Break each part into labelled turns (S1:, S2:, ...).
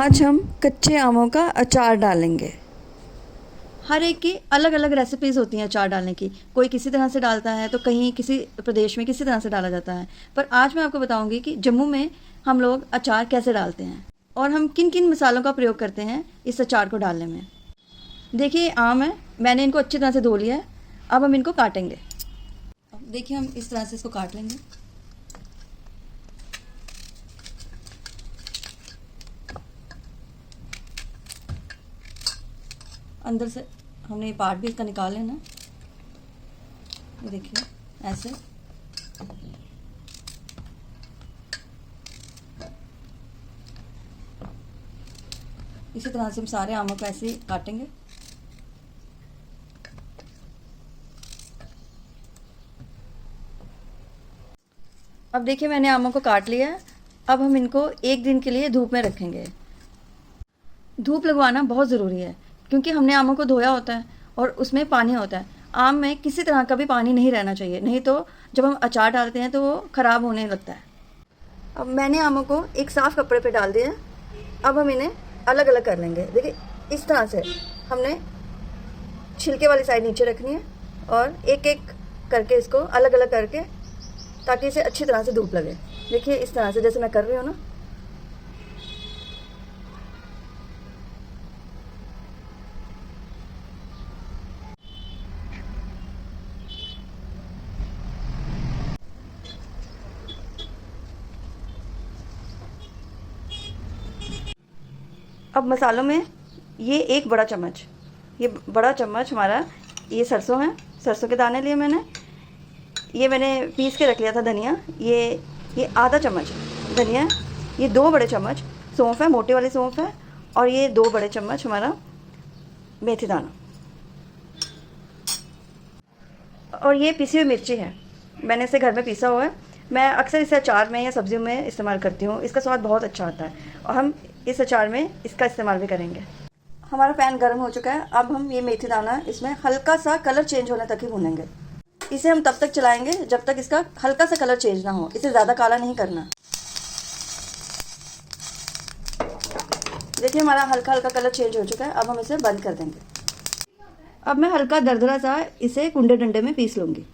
S1: आज हम कच्चे आमों का अचार डालेंगे।
S2: हर एक की अलग अलग रेसिपीज़ होती हैं अचार डालने की। कोई किसी तरह से डालता है तो कहीं किसी प्रदेश में किसी तरह से डाला जाता है। पर आज मैं आपको बताऊंगी कि जम्मू में हम लोग अचार कैसे डालते हैं और हम किन किन मसालों का प्रयोग करते हैं इस अचार को डालने में। देखिए आम है, मैंने इनको अच्छी तरह से धो लिया है। अब हम इनको काटेंगे। अब देखिए हम इस तरह से इसको काट लेंगे। अंदर से हमने ये पार्ट भी इसका निकाल लेना। ये देखिए ऐसे। इसी तरह से हम सारे आमों को ऐसे ही काटेंगे। अब देखिए मैंने आमों को काट लिया है। अब हम इनको एक दिन के लिए धूप में रखेंगे। धूप लगवाना बहुत ज़रूरी है क्योंकि हमने आमों को धोया होता है और उसमें पानी होता है। आम में किसी तरह का भी पानी नहीं रहना चाहिए, नहीं तो जब हम अचार डालते हैं तो वो ख़राब होने लगता है। अब मैंने आमों को एक साफ़ कपड़े पे डाल दिया है। अब हम इन्हें अलग अलग कर लेंगे। देखिए इस तरह से हमने छिलके वाली साइड नीचे रखनी है और एक एक करके इसको अलग अलग करके, ताकि इसे अच्छी तरह से धूप लगे। देखिए इस तरह से जैसे मैं कर रही हूँ ना। अब मसालों में ये एक बड़ा चम्मच, ये बड़ा चम्मच हमारा ये सरसों है। सरसों के दाने लिए मैंने। ये मैंने पीस के रख लिया था धनिया। ये आधा चम्मच धनिया है। ये 2 बड़े चम्मच सौंफ है, मोटी वाली सौंफ है। और ये 2 बड़े चम्मच हमारा मेथी दाना। और ये पिसी हुई मिर्ची है, मैंने इसे घर में पीसा हुआ है। मैं अक्सर इसे अचार में या सब्जियों में इस्तेमाल करती हूँ। इसका स्वाद बहुत अच्छा आता है और हम इस अचार में इसका इस्तेमाल भी करेंगे। हमारा पैन गर्म हो चुका है। अब हम ये मेथी दाना इसमें हल्का सा कलर चेंज होने तक ही भूनेंगे। इसे हम तब तक चलाएंगे जब तक इसका हल्का सा कलर चेंज ना हो। इसे ज़्यादा काला नहीं करना। देखिए हमारा हल्का हल्का कलर चेंज हो चुका है। अब हम इसे बंद कर देंगे। अब मैं हल्का दरदरा सा इसे कुंडे डंडे में पीस लूँगी।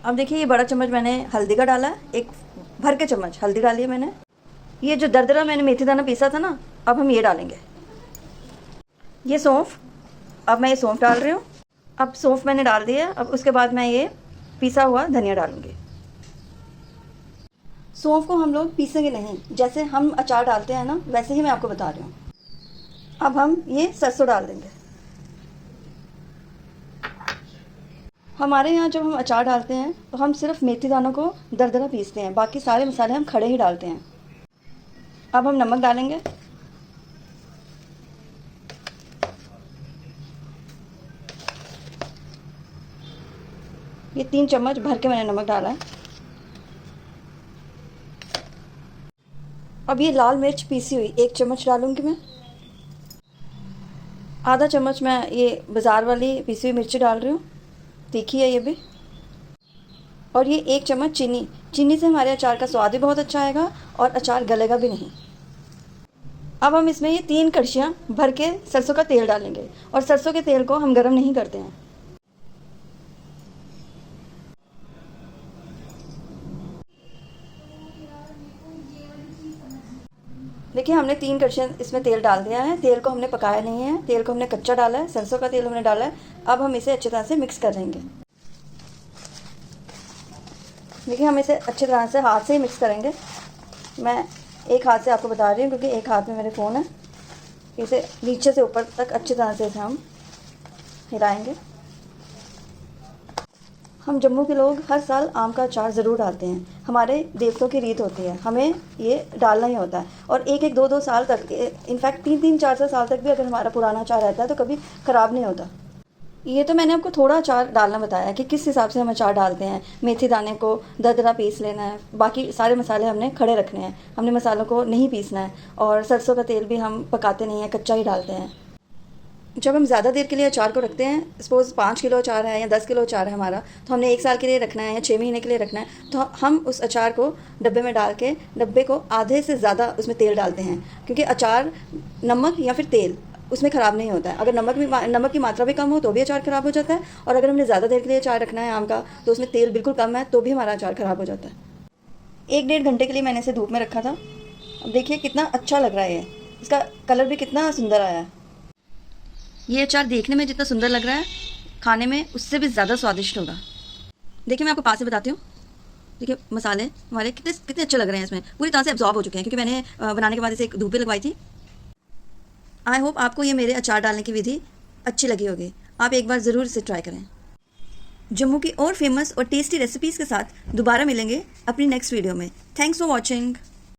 S2: अब देखिए ये बड़ा चम्मच मैंने हल्दी का डाला है। एक भर के चम्मच हल्दी डाली है मैंने। ये जो दरदरा मैंने मेथी दाना पीसा था ना, अब हम ये डालेंगे। ये सौंफ, अब मैं ये सौंफ डाल रही हूँ। अब सौंफ मैंने डाल दिया। अब उसके बाद मैं ये पीसा हुआ धनिया डालूँगी। सौंफ को हम लोग पीसेंगे नहीं, जैसे हम अचार डालते हैं ना वैसे ही मैं आपको बता रही हूँ। अब हम ये सरसों डाल देंगे। हमारे यहाँ जब हम अचार डालते हैं तो हम सिर्फ मेथी दानों को दरदरा पीसते हैं, बाकी सारे मसाले हम खड़े ही डालते हैं। अब हम नमक डालेंगे। ये 3 चम्मच भर के मैंने नमक डाला है। अब ये लाल मिर्च पीसी हुई 1 चम्मच डालूंगी मैं। आधा चम्मच मैं ये बाज़ार वाली पीसी हुई मिर्ची डाल रही हूँ, तीखी है ये भी। और ये 1 चम्मच चीनी। चीनी से हमारे अचार का स्वाद भी बहुत अच्छा आएगा और अचार गलेगा भी नहीं। अब हम इसमें ये 3 कड़छियाँ भर के सरसों का तेल डालेंगे और सरसों के तेल को हम गरम नहीं करते हैं। देखिए हमने 3 कड़छियाँ इसमें तेल डाल दिया है। तेल को हमने पकाया नहीं है, तेल को हमने कच्चा डाला है। सरसों का तेल हमने डाला है। अब हम इसे अच्छी तरह से मिक्स कर देंगे। देखिए हम इसे अच्छी तरह से हाथ से ही मिक्स करेंगे। मैं एक हाथ से आपको बता रही हूँ क्योंकि एक हाथ में मेरे फ़ोन है। इसे नीचे से ऊपर तक अच्छी तरह से इसे हम हिलाएंगे। हम जम्मू के लोग हर साल आम का अचार ज़रूर डालते हैं। हमारे देवतों की रीत होती है, हमें ये डालना ही होता है। और 1-1, 2-2 साल तक, इनफैक्ट 3-3, 4-4 साल तक भी अगर हमारा पुराना अचार रहता है तो कभी ख़राब नहीं होता। ये तो मैंने आपको थोड़ा अचार डालना बताया कि किस हिसाब से हम अचार डालते हैं। मेथी दाने को दरदरा पीस लेना है, बाकी सारे मसाले हमने खड़े रखने हैं। हमने मसालों को नहीं पीसना है और सरसों का तेल भी हम पकाते नहीं हैं, कच्चा ही डालते हैं। जब हम ज़्यादा देर के लिए अचार को रखते हैं, सपोज़ 5 किलो अचार है या 10 किलो अचार है हमारा, तो हमने 1 साल के लिए रखना है या 6 महीने के लिए रखना है, तो हम उस अचार को डब्बे में डाल के डब्बे को आधे से ज़्यादा उसमें तेल डालते हैं, क्योंकि अचार नमक या फिर तेल उसमें ख़राब नहीं होता है। अगर नमक की मात्रा भी कम हो तो भी अचार ख़राब हो जाता है, और अगर हमने ज़्यादा देर के लिए अचार रखना है आम का, तो उसमें तेल बिल्कुल कम है तो भी हमारा अचार ख़राब हो जाता है। 1 डेढ़ घंटे के लिए मैंने इसे धूप में रखा था। अब देखिए कितना अच्छा लग रहा है ये, इसका कलर भी कितना सुंदर आया है। ये अचार देखने में जितना सुंदर लग रहा है, खाने में उससे भी ज़्यादा स्वादिष्ट होगा। देखिए मैं आपको पास से बताती हूँ। देखिए मसाले हमारे कितने कितने अच्छे लग रहे हैं, इसमें पूरी तरह से एब्जॉर्ब हो चुके हैं, क्योंकि मैंने बनाने के बाद इसे एक धूप पे लगवाई थी। आई होप आपको ये मेरे अचार डालने की विधि अच्छी लगी होगी। आप एक बार ज़रूर इसे ट्राई करें। जम्मू की और फेमस और टेस्टी रेसिपीज़ के साथ दोबारा मिलेंगे अपनी नेक्स्ट वीडियो में। Thanks for watching.